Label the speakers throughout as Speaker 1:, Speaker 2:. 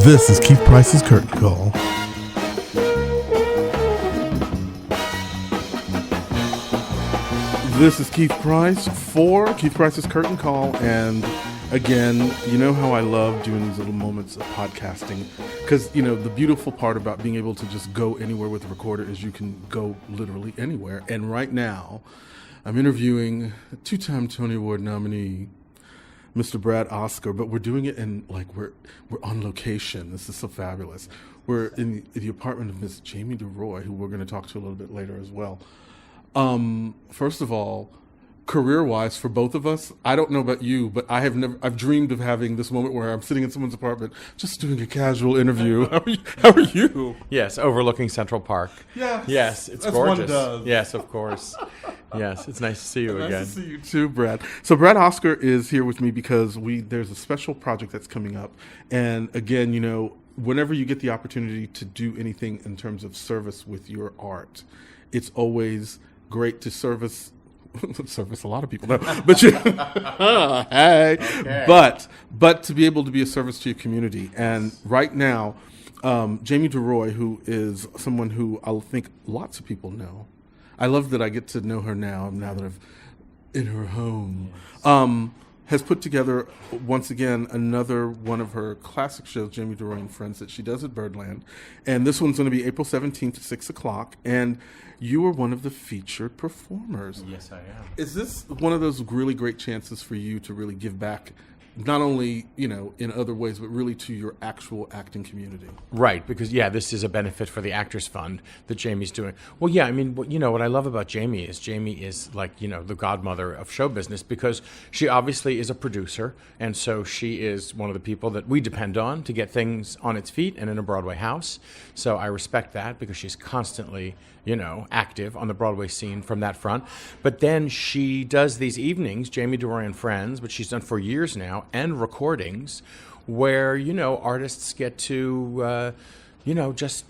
Speaker 1: This is Keith Price's Curtain Call. This is Keith Price for Keith Price's Curtain Call, and again, you know how I love doing these little moments of podcasting, because, you know, the beautiful part about being able to just go anywhere with a recorder is you can go literally anywhere. And right now, I'm interviewing a two-time Tony Award nominee, Mr. Brad Oscar, but we're doing it in, like, we're on location. This is so fabulous. We're in the apartment of Miss Jamie DeRoy, who we're going to talk to a little bit later as well. First of all, career-wise, for both of us, I don't know about you, but I've dreamed of having this moment where I'm sitting in someone's apartment just doing a casual interview. How are you?
Speaker 2: Yes, overlooking Central Park. Yes, it's gorgeous. One does. Yes, of course. Yes, it's nice to see you again.
Speaker 1: Nice to see you too, Brad. So Brad Oscar is here with me because there's a special project that's coming up. And again, you know, whenever you get the opportunity to do anything in terms of service with your art, it's always great to service a lot of people, no, but hey, okay. But to be able to be a service to your community. And right now, Jamie DeRoy, who is someone who I think lots of people know. I love that I get to know her now that I've in her home. Yes. Has put together, once again, another one of her classic shows, Jamie DeRoy and Friends, that she does at Birdland. And this one's going to be April 17th at 6 o'clock. And you are one of the featured performers.
Speaker 2: Yes, I am.
Speaker 1: Is this one of those really great chances for you to really give back, not only, you know, in other ways, but really to your actual acting community?
Speaker 2: Right, because, yeah, this is a benefit for the Actors Fund that Jamie's doing. Well, yeah, I mean, you know, what I love about Jamie is like, you know, the godmother of show business, because she obviously is a producer, and so she is one of the people that we depend on to get things on its feet and in a Broadway house. So I respect that, because she's constantly, you know, active on the Broadway scene from that front. But then she does these evenings, Jamie DeRoy and Friends, which she's done for years now, and recordings where, you know, artists get to, you know, just,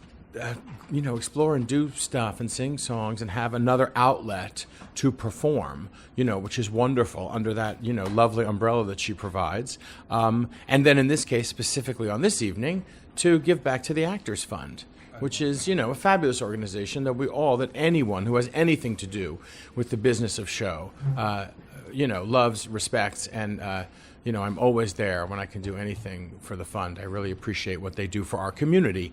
Speaker 2: you know, explore and do stuff and sing songs and have another outlet to perform, you know, which is wonderful under that, you know, lovely umbrella that she provides. And then in this case, specifically on this evening, to give back to the Actors Fund, which is, you know, a fabulous organization that anyone who has anything to do with the business of show, you know, loves, respects, and, you know, I'm always there when I can do anything for the fund. I really appreciate what they do for our community,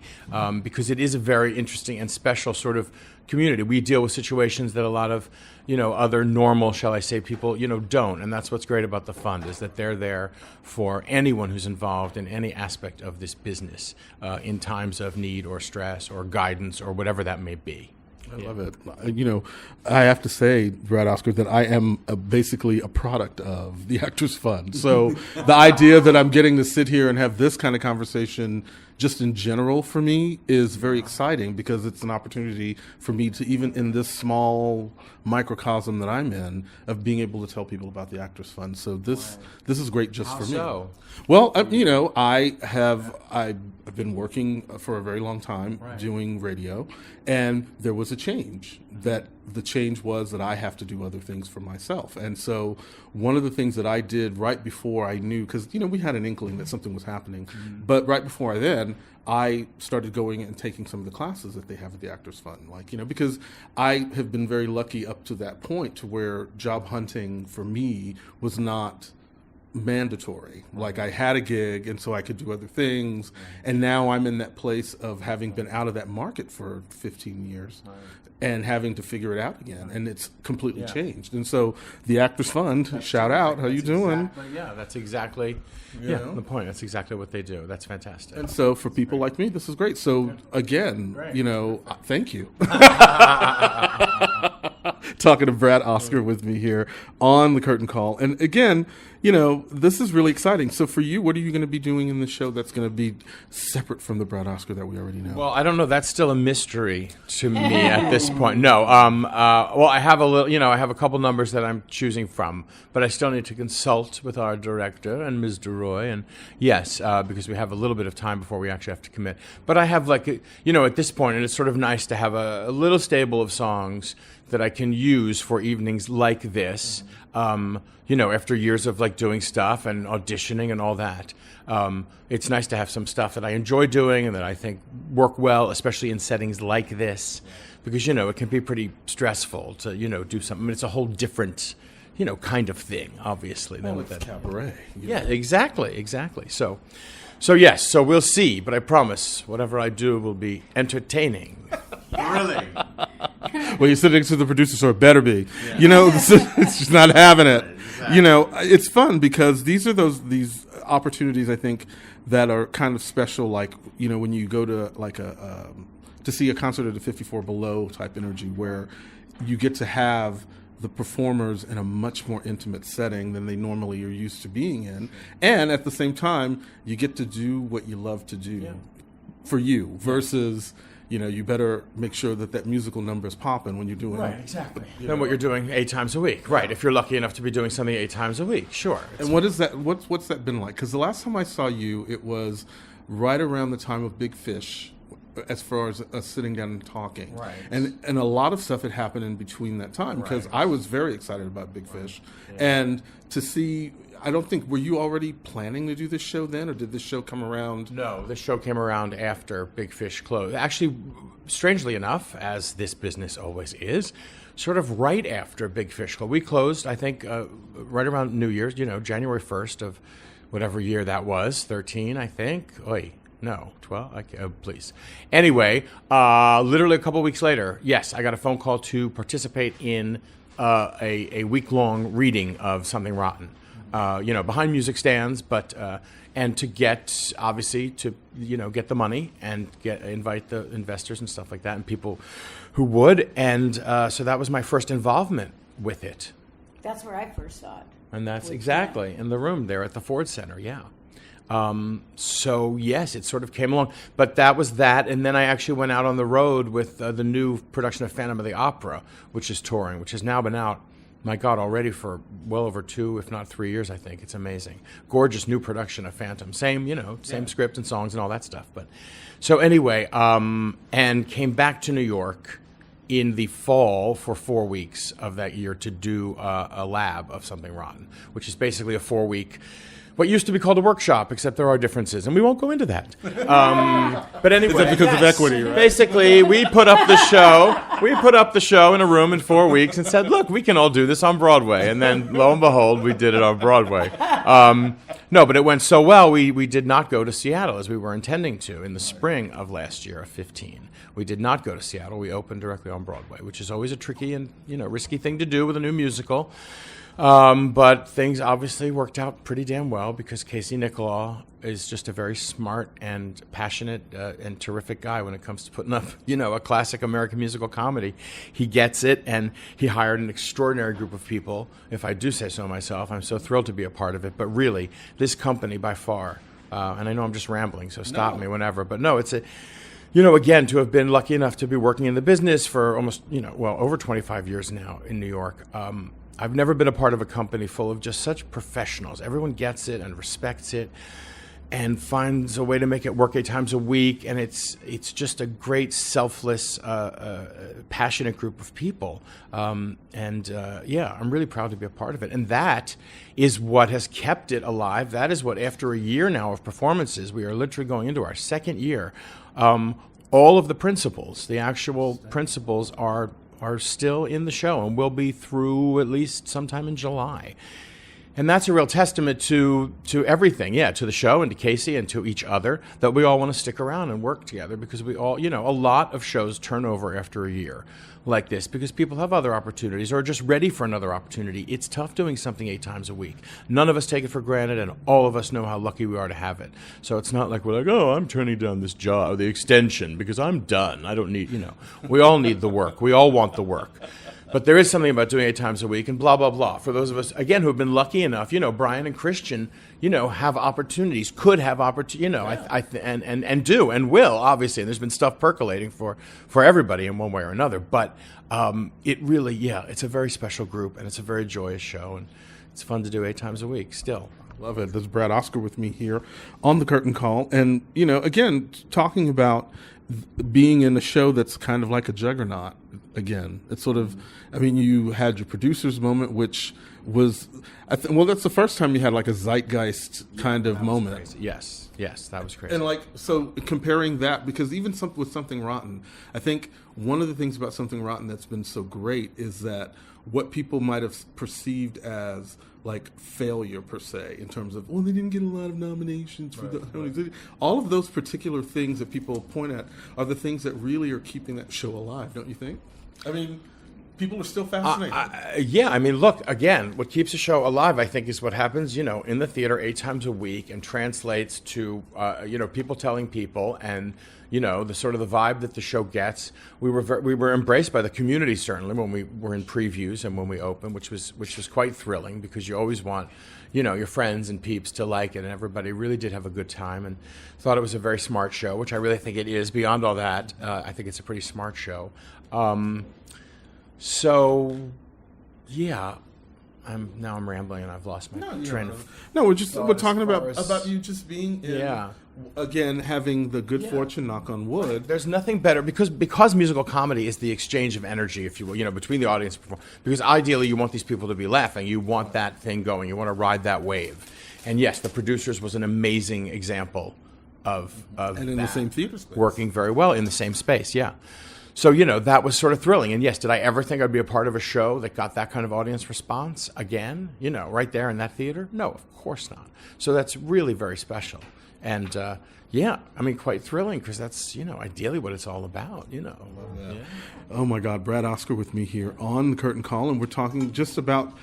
Speaker 2: because it is a very interesting and special sort of community. We deal with situations that a lot of, you know, other normal, shall I say, people, you know, don't. And that's what's great about the fund, is that they're there for anyone who's involved in any aspect of this business in times of need or stress or guidance or whatever that may be.
Speaker 1: I love it. You know, I have to say, Brad Oscar, that I am basically a product of the Actors Fund. So the idea that I'm getting to sit here and have this kind of conversation just in general for me is very exciting, because it's an opportunity for me to, even in this small microcosm that I'm in, of being able to tell people about the Actors Fund. So this is great just for me.
Speaker 2: So?
Speaker 1: Well, you know, I've been working for a very long time doing radio, and there was a change. That the change was that I have to do other things for myself. And so one of the things that I did right before I knew, because, you know, we had an inkling that something was happening, but right before I started going and taking some of the classes that they have at the Actors Fund. Like, you know, because I have been very lucky up to that point to where job hunting for me was not mandatory. Like, I had a gig, and so I could do other things. And now I'm in that place of having been out of that market for 15 years and having to figure it out again. And it's completely changed. And so the Actors Fund, shout out, how you doing?
Speaker 2: That's exactly the point. That's exactly what they do. That's fantastic.
Speaker 1: And so for people like me, this is great. So again, you know, thank you. Talking to Brad Oscar with me here on the Curtain Call. And again, you know, this is really exciting. So for you, what are you going to be doing in the show that's going to be separate from the Brad Oscar that we already know?
Speaker 2: Well, I don't know. That's still a mystery to me at this point. No. Well, I have I have a couple numbers that I'm choosing from, but I still need to consult with our director and Ms. DeRoy. And yes, because we have a little bit of time before we actually have to commit. But I have, like, you know, at this point, and it's sort of nice to have a little stable of songs that I can use for evenings like this. After years of like doing stuff and auditioning and all that. It's nice to have some stuff that I enjoy doing and that I think work well, especially in settings like this, because, it can be pretty stressful to, do something. I mean, it's a whole different, kind of thing, obviously. Than
Speaker 1: it's cabaret.
Speaker 2: Yeah, exactly. So yes, so we'll see, but I promise whatever I do will be entertaining. Really?
Speaker 1: Well, you're sitting next to the producer, so it better be. Yeah. It's just not having it. Exactly. It's fun because these are these opportunities, I think, that are kind of special. Like, when you go to like to see a concert at a 54 Below type energy, where you get to have the performers in a much more intimate setting than they normally are used to being in, and at the same time, you get to do what you love to do for you versus. You better make sure that musical number is popping when you're doing
Speaker 2: right, exactly. Than what you're doing 8 times a week, right? If you're lucky enough to be doing something 8 times a week, sure.
Speaker 1: And what is that? What's that been like? Because the last time I saw you, it was right around the time of Big Fish, as far as us sitting down and talking,
Speaker 2: right?
Speaker 1: And a lot of stuff had happened in between that time because I was very excited about Big Fish, and to see. I don't think, were you already planning to do this show then, or did this show come around?
Speaker 2: No, this show came around after Big Fish closed. Actually, strangely enough, as this business always is, sort of right after Big Fish closed. We closed, I think, right around New Year's, January 1st of whatever year that was, 13, I think. Oy, no, 12? Please. Anyway, literally a couple weeks later, yes, I got a phone call to participate in a week-long reading of Something Rotten. Behind music stands, but and to get obviously to get the money and invite the investors and stuff like that and people who would, and so that was my first involvement with it.
Speaker 3: That's where I first saw it.
Speaker 2: And that's exactly in the room there at the Ford Center, yeah. So yes, it sort of came along, but that was that, and then I actually went out on the road with the new production of Phantom of the Opera, which is touring, which has now been out. My God, already for well over 2, if not 3 years, I think. It's amazing. Gorgeous new production of Phantom. Same script and songs and all that stuff. But so anyway, and came back to New York in the fall for 4 weeks of that year to do a lab of Something Rotten, which is basically a 4-week, what used to be called a workshop, except there are differences, and we won't go into that. But anyway,
Speaker 1: is that because of equity, right?
Speaker 2: Basically, we put up the show. We put up the show in a room in 4 weeks and said, "Look, we can all do this on Broadway." And then, lo and behold, we did it on Broadway. No, but it went so well. We did not go to Seattle as we were intending to in the spring of last year, of 15. We did not go to Seattle. We opened directly on Broadway, which is always a tricky and risky thing to do with a new musical. But things obviously worked out pretty damn well because Casey Nicholaw is just a very smart and passionate and terrific guy when it comes to putting up, a classic American musical comedy. He gets it, and he hired an extraordinary group of people. If I do say so myself, I'm so thrilled to be a part of it. But really, this company by far, and I know I'm just rambling, so stop me whenever. But no, it's a... again, to have been lucky enough to be working in the business for almost, over 25 years now in New York, I've never been a part of a company full of just such professionals. Everyone gets it and respects it and finds a way to make it work 8 times a week. And it's just a great, selfless, passionate group of people. I'm really proud to be a part of it. And that is what has kept it alive. That is what, after a year now of performances, we are literally going into our 2nd year. All of the principals, the actual principals, are still in the show and will be through at least sometime in July. And that's a real testament to everything, to the show and to Casey and to each other, that we all want to stick around and work together because we all, a lot of shows turn over after a year like this because people have other opportunities or are just ready for another opportunity. It's tough doing something 8 times a week. None of us take it for granted, and all of us know how lucky we are to have it. So it's not like we're like, oh, I'm turning down this job, the extension, because I'm done. I don't need, we all need the work. We all want the work. But there is something about doing 8 times a week and blah, blah, blah. For those of us, again, who have been lucky enough, Brian and Christian, have opportunities, could have opportunities, and do and will, obviously. And there's been stuff percolating for everybody in one way or another. But it really, it's a very special group, and it's a very joyous show. And it's fun to do 8 times a week still.
Speaker 1: Love it. There's Brad Oscar with me here on the Curtain Call. And, again, talking about being in a show that's kind of like a juggernaut. again. It's sort of, I mean, you had your producer's moment, which was, well, that's the first time you had like a zeitgeist kind of moment.
Speaker 2: Crazy. Yes, that was crazy.
Speaker 1: And like, so comparing that, because even with Something Rotten, I think one of the things about Something Rotten that's been so great is that what people might have perceived as like failure per se, in terms of, well, they didn't get a lot of nominations for the all of those particular things that people point at are the things that really are keeping that show alive, don't you think? I mean, people are still fascinated.
Speaker 2: Yeah, I mean, look, again, what keeps a show alive, I think, is what happens, in the theater 8 times a week and translates to, people telling people and, the sort of the vibe that the show gets. We were embraced by the community, certainly, when we were in previews and when we opened, which was quite thrilling, because you always want, your friends and peeps to like it, and everybody really did have a good time and thought it was a very smart show, which I really think it is. Beyond all that, I think it's a pretty smart show. So, yeah, I'm rambling and I've lost my train of
Speaker 1: No, we're
Speaker 2: thought
Speaker 1: talking
Speaker 2: as far
Speaker 1: about you just being in, again, having the good fortune, knock on wood.
Speaker 2: There's nothing better, because musical comedy is the exchange of energy, if you will, between the audience and performer. Because ideally you want these people to be laughing, you want that thing going, you want to ride that wave. And yes, The Producers was an amazing example of
Speaker 1: and in the same theater space,
Speaker 2: working very well in the same space. Yeah. So, that was sort of thrilling. And yes, did I ever think I'd be a part of a show that got that kind of audience response again, right there in that theater? No, of course not. So that's really very special. And, quite thrilling, because that's, ideally what it's all about, Yeah.
Speaker 1: Oh my God, Brad Oscar with me here on the Curtain Call, and we're talking just about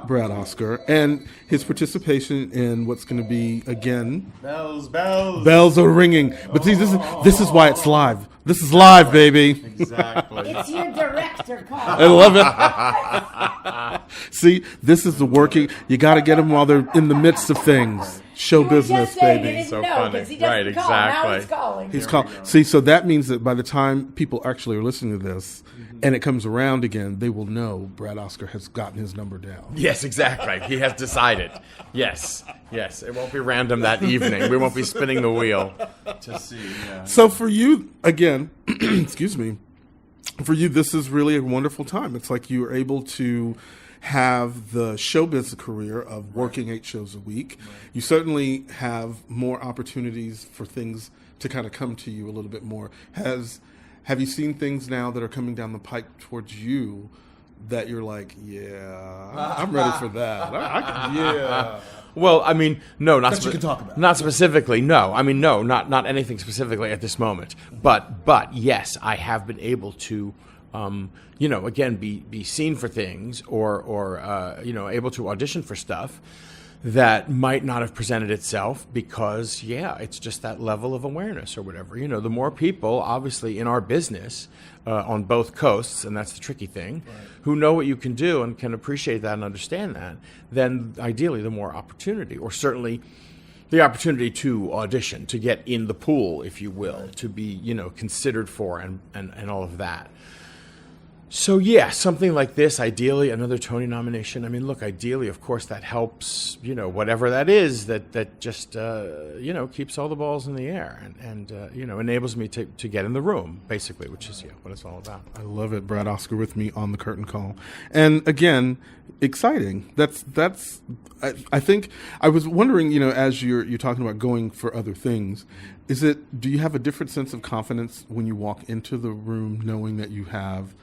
Speaker 1: Brad Oscar and his participation in what's going to be, again, bells are ringing. But see, this is why it's live. This is live, baby.
Speaker 2: Exactly.
Speaker 3: It's your director call.
Speaker 1: I love it. See, this is the working. You got to get them while they're in the midst of things. Show business, baby.
Speaker 2: So funny. Right, exactly.
Speaker 3: Now he's calling.
Speaker 1: He's called. See, so that means that by the time people actually are listening to this, and it comes around again, they will know Brad Oscar has gotten his number down.
Speaker 2: Yes, exactly. He has decided. Yes. It won't be random that evening. We won't be spinning the wheel to see. Yeah.
Speaker 1: So for you, again, excuse me, for you, this is really a wonderful time. It's like you are able to have the showbiz career of working 8 shows a week. Right. You certainly have more opportunities for things to kind of come to you a little bit more. Have you seen things now that are coming down the pike towards you that you're like, yeah, I'm ready for that? Yeah.
Speaker 2: Well, I mean, no, not
Speaker 1: that you can talk about.
Speaker 2: Not specifically. No, I mean, no, not anything specifically at this moment. But yes, I have been able to, again, be seen for things or able to audition for stuff that might not have presented itself because, it's just that level of awareness or whatever. The more people, obviously, in our business on both coasts, and that's the tricky thing, who know what you can do and can appreciate that and understand that, then ideally the more opportunity, or certainly the opportunity to audition, to get in the pool, if you will, to be, considered for and all of that. So, something like this, ideally, another Tony nomination. I mean, look, ideally, of course, that helps, whatever that is, that just, keeps all the balls in the air and enables me to get in the room, basically, which is what it's all about.
Speaker 1: I love it. Brad Oscar with me on the Curtain Call. And again, exciting. That's. I think I was wondering, as you're talking about going for other things, do you have a different sense of confidence when you walk into the room knowing that you have,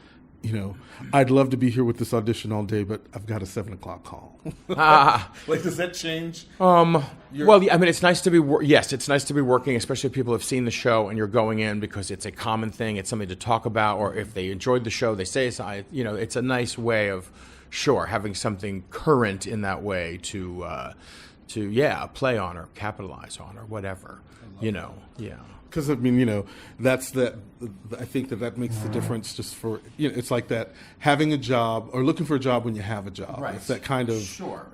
Speaker 1: I'd love to be here with this audition all day, but I've got a 7:00 call. Like, does that change?
Speaker 2: Well, I mean, it's nice to be. It's nice to be working, especially if people have seen the show and you're going in because it's a common thing. It's something to talk about, or if they enjoyed the show, they say so. It's a nice way of, having something current in that way to play on or capitalize on or whatever.
Speaker 1: Because I mean, that's that. I think that makes the difference. Just for it's like that having a job or looking for a job when you have a job.
Speaker 2: Right.
Speaker 1: It's that kind of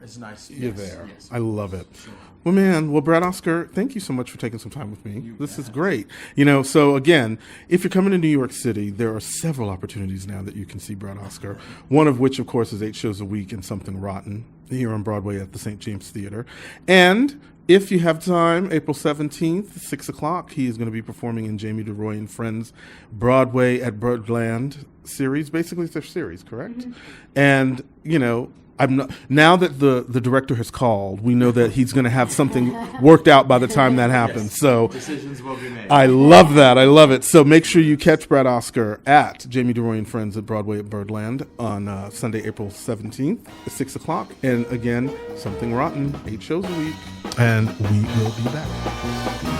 Speaker 2: it's nice.
Speaker 1: You're there.
Speaker 2: Yes.
Speaker 1: I love it.
Speaker 2: Sure.
Speaker 1: Well, Brad Oscar, thank you so much for taking some time with me. This is great. So again, if you're coming to New York City, there are several opportunities now that you can see Brad Oscar. One of which, of course, is 8 shows a week in Something Rotten here on Broadway at the St. James Theater, and If you have time, April 17th, 6 o'clock, he is going to be performing in Jamie DeRoy and Friends Broadway at Birdland series. Basically, it's their series, correct? Mm-hmm. And, you know, I'm not, now that the director has called, we know that he's going to have something worked out by the time that happens. Yes. So
Speaker 2: decisions will be made.
Speaker 1: I love that. I love it. So make sure you catch Brad Oscar at Jamie DeRoy and Friends at Broadway at Birdland on Sunday, April 17th at 6 o'clock. And again, Something Rotten, 8 shows a week. And we will be back.